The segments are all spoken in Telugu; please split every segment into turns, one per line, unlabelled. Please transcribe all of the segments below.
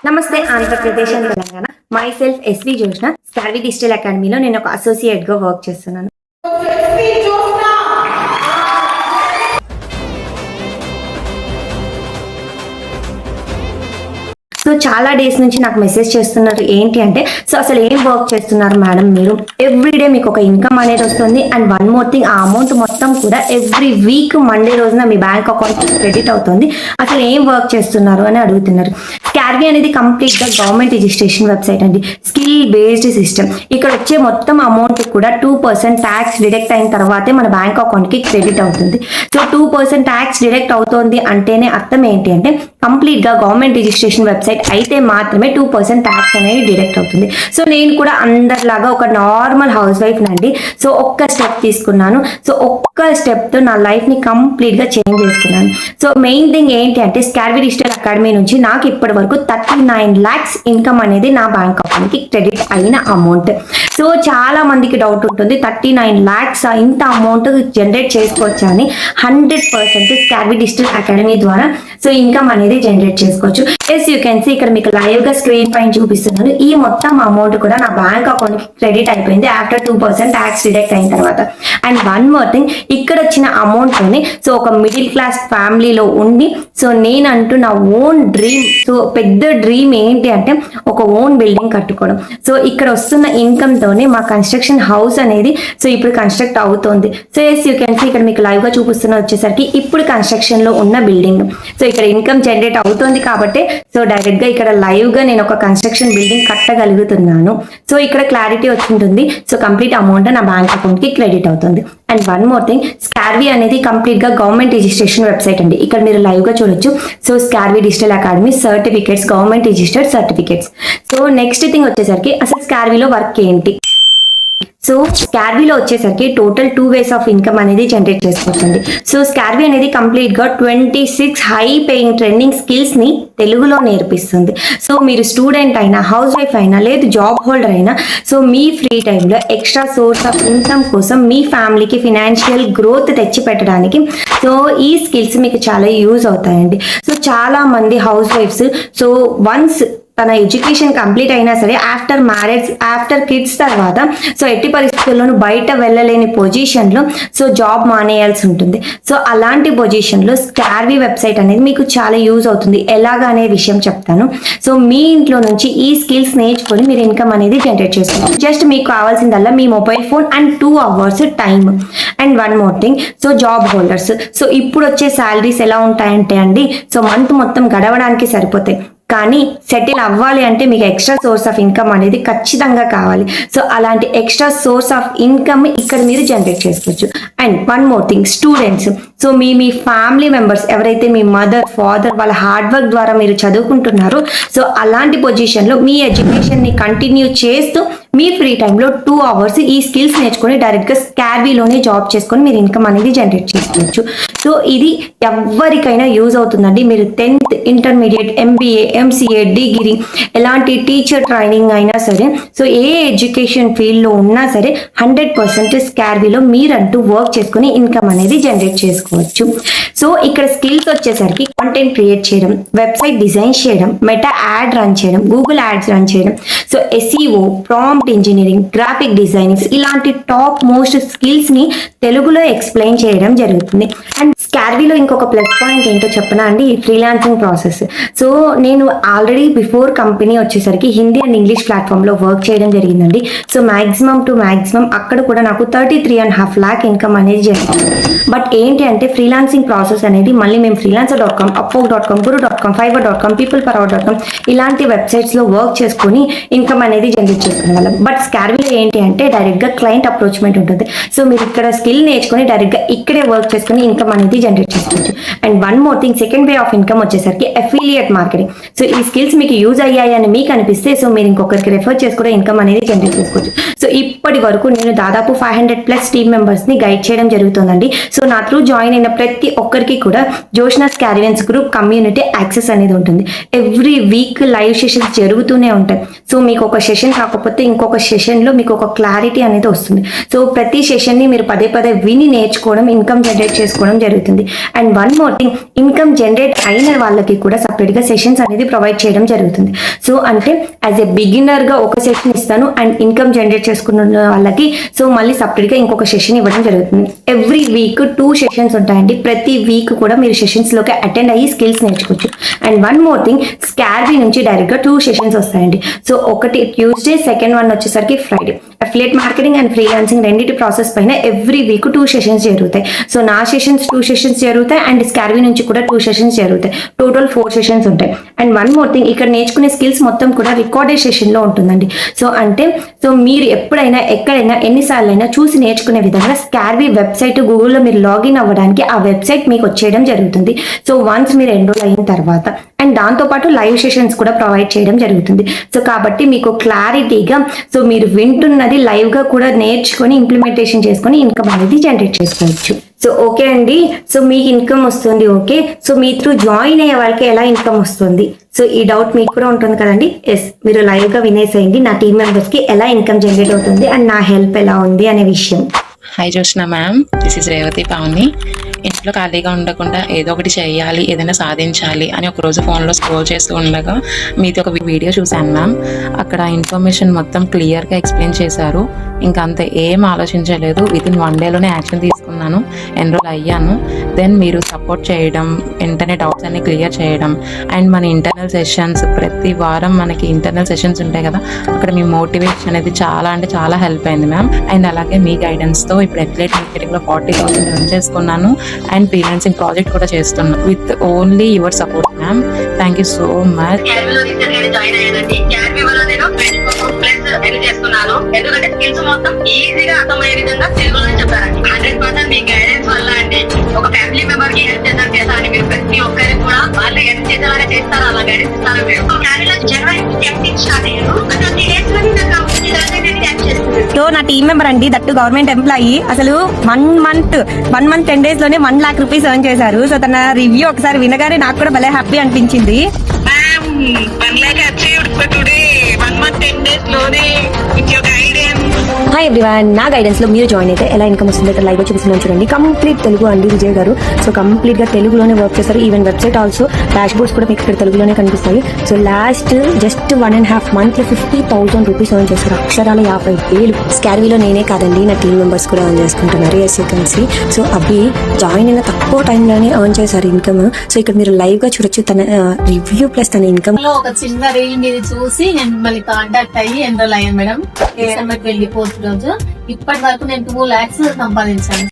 నమస్తే Andhra Pradesh and Telangana. Myself SV Joshna. Skarvi digital అకాడమీలో నేను ఒక అసోసియేట్గా వర్క్ చేస్తున్నాను. సో చాలా డేస్ నుంచి నాకు మెసేజ్ చేస్తున్నారు ఏంటి అంటే, సో అసలు ఏం వర్క్ చేస్తున్నారు మేడం మీరు, ఎవ్రీడే మీకు ఒక ఇన్కమ్ అనేది వస్తుంది అండ్ వన్ మోర్ థింగ్, ఆ అమౌంట్ మొత్తం కూడా ఎవ్రీ వీక్ మండే రోజున మీ బ్యాంక్ అకౌంట్ క్రెడిట్ అవుతుంది, అసలు ఏం వర్క్ చేస్తున్నారు అని అడుగుతున్నారు. స్కార్వి అనేది కంప్లీట్ గా గవర్నమెంట్ రిజిస్ట్రేషన్ వెబ్సైట్ అండి, స్కిల్ బేస్డ్ సిస్టమ్. ఇక్కడ వచ్చే మొత్తం అమౌంట్ కూడా 2% ట్యాక్స్ డిడక్ట్ అయిన తర్వాతే మన బ్యాంక్ అకౌంట్ కి క్రెడిట్ అవుతుంది. సో 2% ట్యాక్స్ డిడక్ట్ అవుతుంది అంటేనే అర్థం ఏంటి అంటే, కంప్లీట్ గా గవర్నమెంట్ రిజిస్ట్రేషన్ వెబ్సైట్ అయితే మాత్రమే 2% ట్యాక్స్ అనేది డిడక్ట్ అవుతుంది. సో నేను కూడా అందరిలాగా ఒక నార్మల్ హౌస్ వైఫ్ నండి. సో ఒక్క స్టెప్ తీసుకున్నాను. సో ఒక్క స్టెప్ తో నా లైఫ్ ని కంప్లీట్ గా చేంజ్ చేసుకున్నాను. సో మెయిన్ థింగ్ ఏంటి అంటే, స్కార్వి డిజిటల్ అకాడమీ నుంచి నాకు ఇప్పటి వరకు 39 lakhs ఇన్కమ్ అనేది నా బ్యాంక్ అకౌంట్ కి క్రెడిట్ అయిన అమౌంట్. సో చాలా మందికి డౌట్ ఉంటుంది, 39 lakhs ఇంత అమౌంట్ జనరేట్ చేసుకోవచ్చు అని. 100% స్కార్వి డిజిటల్ అకాడమీ ద్వారా సో ఇన్కమ్ అనేది జనరేట్ చేసుకోవచ్చు. ఎస్ యూ కెన్ సీ, ఇక్కడ మీకు లైవ్ గా స్క్రీన్ పైన చూపిస్తున్నాను. ఈ మొత్తం అమౌంట్ కూడా నా బ్యాంక్ అకౌంట్ కి క్రెడిట్ అయిపోయింది ఆఫ్టర్ 2% ట్యాక్స్ డిడక్ట్ అయిన తర్వాత. అండ్ వన్ మోర్ థింగ్, ఇక్కడ వచ్చిన అమౌంట్ తోని సో ఒక మిడిల్ క్లాస్ ఫ్యామిలీలో ఉండి, సో నేనంటూ నా ఓన్ డ్రీమ్, సో పెద్ద డ్రీమ్ ఏంటి అంటే ఒక ఓన్ బిల్డింగ్ కట్టుకోవడం. సో ఇక్కడ వస్తున్న ఇన్కమ్ తోనే మా కన్స్ట్రక్షన్ హౌస్ అనేది సో ఇప్పుడు కన్స్ట్రక్ట్ అవుతుంది. So yes you can see, ఇక్కడ మీకు లైవ్ గా చూపిస్తున్న వచ్చేసరికి ఇప్పుడు కన్స్ట్రక్షన్ లో ఉన్న బిల్డింగ్. సో ఇక్కడ ఇన్కమ్ జనరేట్ అవుతుంది కాబట్టి సో డైరెక్ట్ గా ఇక్కడ లైవ్ గా నేను ఒక కన్స్ట్రక్షన్ బిల్డింగ్ కట్టగలుగుతున్నాను. సో ఇక్కడ క్లారిటీ వచ్చింటుంది. సో కంప్లీట్ అమౌంట్ నా బ్యాంక్ అకౌంట్ కి క్రెడిట్ అవుతుంది. అండ్ వన్ మోర్ థింగ్, స్కార్వి అనేది కంప్లీట్ గా గవర్నమెంట్ రిజిస్ట్రేషన్ వెబ్సైట్ అండి. ఇక్కడ మీరు లైవ్ గా చూడొచ్చు. So Skarvi digital academy certificates, government registered certificates. So next thing వచ్చేసరికి అసలు స్కార్విలో వర్క్ ఏంటి. సో స్కార్విలో వచ్చేసరికి టోటల్ 2 ways ఆఫ్ ఇన్కమ్ అనేది జనరేట్ చేసుకోవచ్చండి. సో స్కార్వి అనేది కంప్లీట్ గా 26 హై పేయింగ్ ట్రెండింగ్ స్కిల్స్ ని తెలుగులో నేర్పిస్తుంది. సో మీరు స్టూడెంట్ అయినా, హౌస్ వైఫ్ అయినా, లేదు జాబ్ హోల్డర్ అయినా, సో మీ ఫ్రీ టైంలో ఎక్స్ట్రా సోర్స్ ఆఫ్ ఇన్కమ్ కోసం మీ ఫ్యామిలీకి ఫినాన్షియల్ గ్రోత్ తెచ్చి పెట్టడానికి సో ఈ స్కిల్స్ మీకు చాలా యూజ్ అవుతాయండి. సో చాలా మంది హౌస్ వైఫ్స్ సో వన్స్ తన ఎడ్యుకేషన్ కంప్లీట్ అయినా సరే ఆఫ్టర్ మ్యారేజ్, ఆఫ్టర్ కిడ్స్ తర్వాత సో ఎట్టి పరిస్థితుల్లోనూ బయట వెళ్ళలేని పొజిషన్లో సో జాబ్ మానేయాల్సి ఉంటుంది. సో అలాంటి పొజిషన్లో స్కార్వి వెబ్సైట్ అనేది మీకు చాలా యూజ్ అవుతుంది. ఎలాగా అనే విషయం చెప్తాను. సో మీ ఇంట్లో నుంచి ఈ స్కిల్స్ నేర్చుకొని మీరు ఇన్కమ్ అనేది జనరేట్ చేసుకోవాలి. జస్ట్ మీకు కావాల్సిందల్లా మీ mobile phone and 2 hours time. And one more thing, so job holders so ఇప్పుడు వచ్చే శాలరీస్ ఎలా ఉంటాయంటే అండి, సో మంత్ మొత్తం గడవడానికి సరిపోతాయి. కానీ సెటిల్ అవ్వాలి అంటే మీకు ఎక్స్ట్రా సోర్స్ ఆఫ్ ఇన్కమ్ అనేది ఖచ్చితంగా కావాలి. సో అలాంటి ఎక్స్ట్రా సోర్స్ ఆఫ్ ఇన్కమ్ ఇక్కడ మీరు జనరేట్ చేసుకోవచ్చు. And one more thing, students so me family members ఎవరైతే మీ మదర్, ఫాదర్ వాళ్ళ హార్డ్ వర్క్ ద్వారా మీరు చదువుకుంటున్నారో సో అలాంటి పొజిషన్లో మీ ఎడ్యుకేషన్ని కంటిన్యూ చేస్తూ మీ ఫ్రీ టైంలో 2 hours ఈ స్కిల్స్ నేర్చుకొని డైరెక్ట్గా స్కార్విలోనే జాబ్ చేసుకొని మీరు ఇన్కమ్ అనేది జనరేట్ చేసుకోవచ్చు. సో ఇది ఎవరికైనా యూజ్ అవుతుందండి. మీరు 10th, intermediate, MBA, MCA, degree, ఎలాంటి టీచర్ ట్రైనింగ్ అయినా సరే, సో ఏ ఎడ్యుకేషన్ ఫీల్డ్లో ఉన్నా సరే 100% స్కార్విలో మీరంటూ వర్క్ చేసుకుని ఇన్కమ్ అనేది జనరేట్ చేసుకోవచ్చు. సో ఇక్కడ స్కిల్స్ వచ్చేసరికి కంటెంట్ క్రియేట్ చేయడం, వెబ్సైట్ డిజైన్ చేయడం, మెటా యాడ్ రన్ చేయడం, గూగుల్ యాడ్స్ రన్ చేయడం, so SEO, prompt engineering, graphic designings ఇలాంటి టాప్ మోస్ట్ స్కిల్స్ ని తెలుగులో ఎక్స్ప్లెయిన్ చేయడం జరుగుతుంది. అండ్ స్కార్విలో ఇంకొక ప్లస్ పాయింట్ ఏంటో చెప్పనా అండి, ఫ్రీలాన్సింగ్ ప్రాసెస్. సో నేను ఆల్రెడీ బిఫోర్ కంపెనీ వచ్చేసరికి హిందీ అండ్ ఇంగ్లీష్ ప్లాట్ఫామ్ లో వర్క్ చేయడం జరిగిందండి. సో మాక్సిమం టు మాక్సిమం అక్కడ కూడా నాకు 33.5 lakh ఇన్కమ్ అనేది జరిగింది. బట్ ఏంటి అంటే ఫ్రీలాన్సింగ్ ప్రాసెస్ అనేది మళ్ళీ మేము freelancer.com, upwork.com, guru.com, fiverr.com, peoplepower.com ఇలాంటి వెబ్సైట్స్ లో వర్క్ చేసుకుని ఇన్కమ్ అనేది జనరేట్ చేసుకునే వాళ్ళం. బట్ స్కార్విలో ఏంటి అంటే డైరెక్ట్ గా క్లయింట్ అప్రోచ్మెంట్ ఉంటుంది. సో మీరు ఇక్కడ స్కిల్ నేర్చుకుని డైరెక్ట్ గా ఇక్కడే వర్క్ చేసుకుని ఇన్కమ్ అనేది జనరేట్ చేసుకోవచ్చు. And one more thing, second way of income వచ్చేసరికి అఫిలియేట్ మార్కెటింగ్. సో ఈ స్కిల్స్ మీకు యూజ్ అయ్యాయి అని మీకు అనిపిస్తే సో మీరు ఇంకొకరికి రెఫర్ చేసి కూడా ఇన్కమ్ అనేది జనరేట్ చేసుకోవచ్చు. సో ఇప్పటి వరకు నేను దాదాపు 500+ టీమ్ మెంబర్స్ ని గైడ్ చేయడం జరుగుతుందండి. సో నా త్రూ జాయిన్ అయిన ప్రతి ఒక్కరికి కూడా జోష్నా స్కార్వియన్స్ గ్రూప్ కమ్యూనిటీ యాక్సెస్ అనేది ఉంటుంది. ఎవ్రీ వీక్ లైవ్ సెషన్స్ జరుగుతూనే ఉంటాయి. సో మీకు ఒక సెషన్ కాకపోతే ఇంకొక సెషన్ లో మీకు ఒక క్లారిటీ అనేది వస్తుంది. సో ప్రతి సెషన్ ని మీరు పదే విని నేర్చుకోవడం, ఇన్కమ్ జనరేట్ చేసుకోవడం జరుగుతుంది. జరుగుతుంది. And one more thing, income generate అయిన వాళ్ళకి కూడా సపరేట్గా సెషన్స్ అనేది ప్రొవైడ్ చేయడం జరుగుతుంది. సో అంటే యాజ్ ఎ బిగినర్గా ఒక సెషన్ ఇస్తాను, అండ్ ఇన్కమ్ జనరేట్ చేసుకున్న వాళ్ళకి సో మళ్ళీ సపరేట్గా ఇంకొక సెషన్ ఇవ్వడం జరుగుతుంది. ఎవ్రీ వీక్ 2 సెషన్స్ ఉంటాయండి. ప్రతి వీక్ కూడా మీరు సెషన్స్లోకి అటెండ్ అయ్యి స్కిల్స్ నేర్చుకోవచ్చు. అండ్ వన్ మోర్ థింగ్, స్కార్బీ నుంచి డైరెక్ట్గా 2 సెషన్స్ వస్తాయండి. సో ఒకటి ట్యూస్డే, సెకండ్ వన్ వచ్చేసరికి Friday. Affiliate marketing and freelancing రెండింటి ప్రాసెస్ పైన ఎవ్రీ వీక్ 2 సెషన్స్ జరుగుతాయి. సో నా సెషన్స్ 2 సెషన్స్ జరుగుతాయి, అండ్ స్కార్బీ నుంచి కూడా 2 సెషన్స్ జరుగుతాయి. టోటల్ 4 సెషన్స్ ఉంటాయి. అండ్ వన్ మోర్ థింగ్, ఇక్కడ నేర్చుకునే స్కిల్స్ మొత్తం కూడా రికార్డెడ్ సెషన్లో ఉంటుందండి. సో అంటే సో మీరు ఎప్పుడైనా ఎక్కడైనా ఎన్నిసార్లు అయినా చూసి నేర్చుకునే విధంగా స్కార్బీ వెబ్సైట్ గూగుల్లో మీరు లాగిన్ అవ్వడానికి ఆ వెబ్సైట్ మీకు వచ్చేయడం జరుగుతుంది. సో వన్స్ మీరు ఎన్రోల్ అయిన తర్వాత అండ్ దాంతోపాటు లైవ్ సెషన్స్ కూడా ప్రొవైడ్ చేయడం జరుగుతుంది. సో కాబట్టి మీకు క్లారిటీగా సో మీరు వింటున్నది లైవ్గా కూడా నేర్చుకొని ఇంప్లిమెంటేషన్ చేసుకొని ఇన్కమ్ అనేది జనరేట్ చేసుకోవచ్చు. సో ఓకే అండి, సో మీకు ఇన్కమ్ వస్తుంది. Okay, so me through join అయ్యే వాళ్ళకి ఎలా ఇన్కమ్ వస్తుంది? సో ఈ డౌట్ మీకు కూడా ఉంటుంది కదండి. ఎస్, మీరు లైవ్గా వినేసేయండి నా టీమ్ మెంబర్స్కి ఎలా ఇన్కమ్ జనరేట్ అవుతుంది అండ్ నా హెల్ప్ ఎలా ఉంది అనే విషయం.
Hi Joshna ma'am, this is Revathi Pavani. ఇంట్లో ఖాళీగా ఉండకుండా ఏదో ఒకటి చేయాలి, ఏదైనా సాధించాలి అని ఒకరోజు ఫోన్లో స్క్రోల్ చేస్తూ ఉండగా మీది ఒక వీడియో చూశాను మ్యామ్. అక్కడ ఇన్ఫర్మేషన్ మొత్తం క్లియర్గా ఎక్స్ప్లెయిన్ చేశారు. ఇంకా అంత ఏం ఆలోచించలేదు, వితిన్ 1 డేలోనే యాక్షన్ తీసుకున్నాను, ఎన్రోల్ అయ్యాను. దెన్ మీరు సపోర్ట్ చేయడం, వెంటనే డౌట్స్ అన్ని క్లియర్ చేయడం, అండ్ మన ఇంటర్నల్ సెషన్స్ ప్రతి వారం మనకి ఇంటర్నల్ సెషన్స్ ఉంటాయి కదా, అక్కడ మీ మోటివేషన్ అనేది చాలా అంటే చాలా హెల్ప్ అయింది మ్యామ్. అండ్ అలాగే మీ గైడెన్స్తో ఇప్పుడు అఫిలియేట్ మార్కెటింగ్లో 40,000 ఎర్న్ చేసుకున్నాను, అండ్ ఫ్రీలాన్సింగ్ ప్రాజెక్ట్ కూడా చేస్తున్నాను with only your support ma'am. Thank you so much.
ఎందుకంటే స్కిల్స్ మొత్తం ఈజీగా అర్థమయ్యే విధంగా తెలుగులో చెప్పారండి. 100% మీ గైడెన్స్ వల్ల అంటే ఒక ఫ్యామిలీ మెంబర్ కి హెల్ప్ చేద్దాం చేస్తారని మీరు ప్రతి ఒక్కరికి కూడా వాళ్ళు హెల్ప్ చేసేలాగా చేస్తారు, అలా గైడెన్స్ ఇస్తారు. మీరు జనవరి స్టార్ట్ అయ్యారు, 20 days లో హెల్ప్ చేస్తుంది.
సో నా టీమ్ మెంబర్ అండి, దట్టు గవర్నమెంట్ ఎంప్లాయీ, అసలు 1 month 10 days లోనే 1 lakh rupees ఎర్న్ చేశారు. సో తన రివ్యూ ఒకసారి వినగానే నాకు కూడా భలే హ్యాపీ అనిపించింది.
1 lakh achieved for today, 1 month 10 days లోనే with your guidance.
Hi everyone, నా గైడెన్స్ లో మీరు జాయిన్ అయితే ఎలా ఇన్కమ్ వస్తుందో ఇక్కడ లైవ్ చూపిస్తున్నాను చూడండి. కంప్లీట్ తెలుగు అండి విజయ్ గారు. సో కంప్లీట్ గా తెలుగులోనే వర్క్ చేస్తారు. Even website also dashboards కూడా మీకు ఇక్కడ తెలుగులోనే కనిపిస్తాయి. So last just 1.5 month 50,000 rupees earn చేస్తారు. అక్షరాలు 50,000. స్కార్బీలో నేనే కాదండి, నా టీమ్ మెంబర్స్ కూడా ఎర్న్ చేసుకుంటున్నారు. Yes you can see. So అవి జాయిన్ అయిన తక్కువ టైంలోనే ఎర్న్ చేశారు ఇన్కమ్. సో ఇక్కడ మీరు లైవ్ గా చూడొచ్చు తన రివ్యూ ప్లస్ తన ఇన్కమ్.
ఒక చిన్న రీల్ మీద చూసి నేను మిమ్మల్ని కాంటాక్ట్ అయ్యి ఎన్రోల్ అయ్యాను మేడం. డిసెంబర్ 24th రోజు. ఇప్పటి వరకు నేను 2 lakhs సంపాదించాను.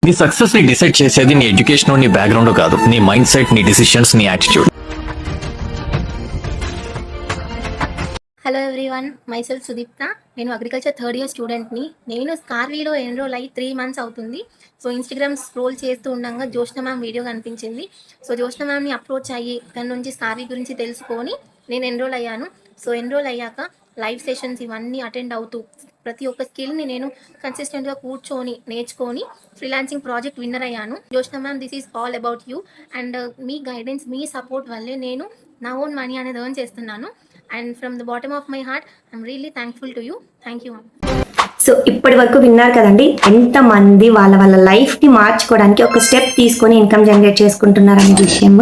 నీ సక్సెస్ ని డిసైడ్ చేసేది నీ ఎడ్యుకేషన్, నీ బ్యాక్గ్రౌండ్ కాదు, నీ మైండ్ సెట్, నీ డిసిషన్స్, నీ attitude.
Hello everyone, myself Sudipta. నేను అగ్రికల్చర్ 3rd year స్టూడెంట్ని. నేను స్కార్బీలో ఎన్రోల్ అయ్యి 3 months అవుతుంది. సో ఇన్స్టాగ్రామ్ స్క్రోల్ చేస్తూ ఉండగా జోష్న మ్యామ్ వీడియో కనిపించింది. సో జోష్న మ్యామ్ని అప్రోచ్ అయ్యి దాని నుంచి స్కార్బీ గురించి తెలుసుకొని నేను ఎన్రోల్ అయ్యాను. సో ఎన్రోల్ అయ్యాక లైవ్ సెషన్స్ ఇవన్నీ అటెండ్ అవుతూ ప్రతి ఒక్క స్కిల్ని నేను కన్సిస్టెంట్గా కూర్చొని నేర్చుకొని ఫ్రీలాన్సింగ్ ప్రాజెక్ట్ విన్నర్ అయ్యాను. Joshna ma'am, this is all about you. And me guidance, me support వల్లే నేను నా ఓన్ మనీ అనేది ఎర్న్ చేస్తున్నాను. And from the bottom of my heart, I'm really thankful to you. Thank you.
So ఇప్పటి వరకు విన్నారు కదండి, ఎంతమంది వాళ్ళ లైఫ్ని మార్చుకోవడానికి ఒక స్టెప్ తీసుకొని ఇన్కమ్ జనరేట్ చేసుకుంటున్నారు అనే విషయం.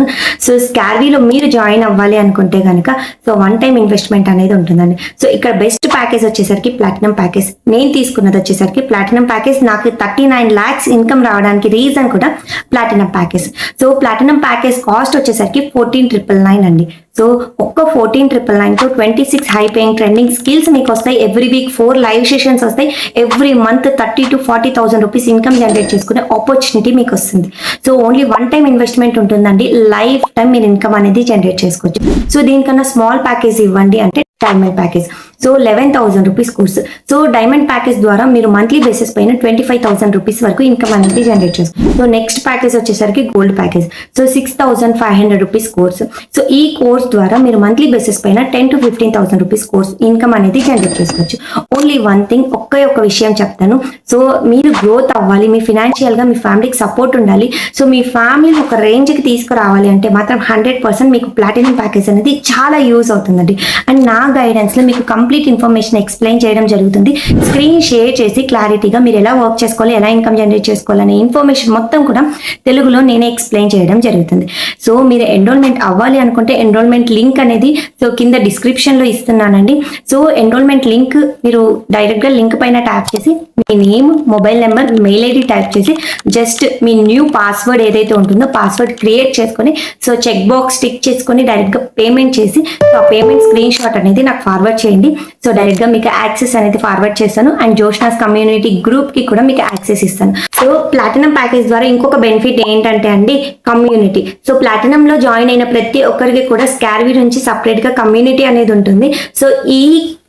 సో స్కార్బీలో మీరు జాయిన్ అవ్వాలి అనుకుంటే కనుక సో 1 time ఇన్వెస్ట్మెంట్ అనేది ఉంటుందండి. సో ఇక్కడ బెస్ట్ ప్యాకేజ్ వచ్చేసరికి ప్లాటినం ప్యాకేజ్. నేను తీసుకున్నది వచ్చేసరికి ప్లాటినం ప్యాకేజ్. నాకు 39 lakhs ఇన్కమ్ రావడానికి రీజన్ కూడా platinum package. So platinum package cost వచ్చేసరికి 14,999 అండి. సో ఒక్క 14,999తో 26 హై పేయింగ్ ట్రెండింగ్ స్కిల్స్ మీకు వస్తాయి. ఎవ్రీ వీక్ 4 లైవ్ సెషన్స్ వస్తాయి. Every month 30,000 to 40,000 rupees income generate చేసుకునే ఆపర్చునిటీ మీకు వస్తుంది. సో ఓన్లీ 1 time ఇన్వెస్ట్మెంట్ ఉంటుందండి. లైఫ్ టైం మీరు ఇన్కమ్ అనేది జనరేట్ చేసుకోవచ్చు. సో దీనికన్నా స్మాల్ ప్యాకేజ్ ఇవ్వండి అంటే diamond package. So 11,000 rupees course. So diamond package ద్వారా మీరు మంత్లీ బేసిస్ పైన 25,000 rupees వరకు ఇన్కమ్ అనేది జనరేట్ చేసుకోవచ్చు. సో నెక్స్ట్ ప్యాకేజ్ వచ్చేసరికి gold package. So 6,500 rupees course. So ఈ కోర్స్ ద్వారా మీరు మంత్లీ బేసిస్ పైన 10,000 to 15,000 rupees కోర్స్ ఇన్కమ్ అనేది జనరేట్ చేసుకోవచ్చు. ఓన్లీ 1 thing, ఒక్క విషయం చెప్తాను. సో మీరు గ్రోత్ అవ్వాలి, మీ ఫినాన్షియల్ గా మీ ఫ్యామిలీకి సపోర్ట్ ఉండాలి. సో మీ ఫ్యామిలీని ఒక రేంజ్ కి తీసుకురావాలి అంటే మాత్రం 100% మీకు ప్లాటినం ప్యాకేజ్ అనేది చాలా యూజ్ అవుతుందండి. అండ్ నా గైడెన్స్ లో మీకు కంప్లీట్ కంప్లీట్ ఇన్ఫర్మేషన్ ఎక్స్ప్లెయిన్ చేయడం జరుగుతుంది. స్క్రీన్ షేర్ చేసి క్లారిటీగా మీరు ఎలా వర్క్ చేసుకోవాలి, ఎలా ఇన్కమ్ జనరేట్ చేసుకోవాలనే ఇన్ఫర్మేషన్ మొత్తం కూడా తెలుగులో నేనే ఎక్స్ప్లెయిన్ చేయడం జరుగుతుంది. సో మీరు ఎన్రోల్మెంట్ అవ్వాలి అనుకుంటే ఎన్రోల్మెంట్ లింక్ అనేది సో కింద డిస్క్రిప్షన్లో ఇస్తున్నానండి. సో ఎన్రోల్మెంట్ లింక్ మీరు డైరెక్ట్గా లింక్ పైన ట్యాప్ చేసి మీ name, mobile number, mail ID type చేసి జస్ట్ మీ న్యూ పాస్వర్డ్ ఏదైతే ఉంటుందో పాస్వర్డ్ క్రియేట్ చేసుకొని సో చెక్ బాక్స్ టిక్ చేసుకొని డైరెక్ట్గా పేమెంట్ చేసి సో ఆ పేమెంట్ స్క్రీన్ షాట్ అనేది నాకు ఫార్వర్డ్ చేయండి. సో డైరెక్ట్గా మీకు యాక్సెస్ అనేది ఫార్వర్డ్ చేస్తాను అండ్ జోష్నాస్ కమ్యూనిటీ గ్రూప్కి కూడా మీకు యాక్సెస్ ఇస్తాను. సో ప్లాటినం ప్యాకేజ్ ద్వారా ఇంకొక బెనిఫిట్ ఏంటంటే అండి కమ్యూనిటీ. సో ప్లాటినంలో జాయిన్ అయిన ప్రతి ఒక్కరికి కూడా స్కార్వీ నుంచి సపరేట్గా కమ్యూనిటీ అనేది ఉంటుంది. సో ఈ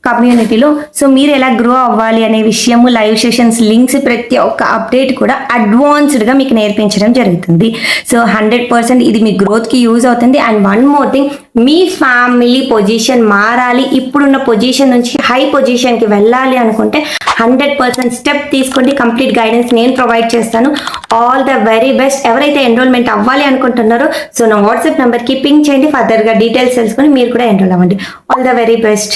కమ్యూనిటీలో సో మీరు ఎలా గ్రో అవ్వాలి అనే విషయము, లైవ్ సెషన్స్, లింక్స్, ప్రతి ఒక్క అప్డేట్ కూడా అడ్వాన్స్డ్గా మీకు నేర్పించడం జరుగుతుంది. సో 100% ఇది మీ గ్రోత్కి యూజ్ అవుతుంది. And one more thing, me family position మారాలి, ఇప్పుడున్న పొజిషన్ నుంచి హై పొజిషన్కి వెళ్ళాలి అనుకుంటే 100% స్టెప్ తీసుకోండి. కంప్లీట్ గైడెన్స్ నేను ప్రొవైడ్ చేస్తాను. All the very best. ఎవరైతే ఎన్రోల్మెంట్ అవ్వాలి అనుకుంటున్నారో సో నా వాట్సాప్ నెంబర్కి పింక్ చేయండి. ఫర్దర్గా డీటెయిల్స్ తెలుసుకొని మీరు కూడా ఎన్రోల్ అవ్వండి. All the very best.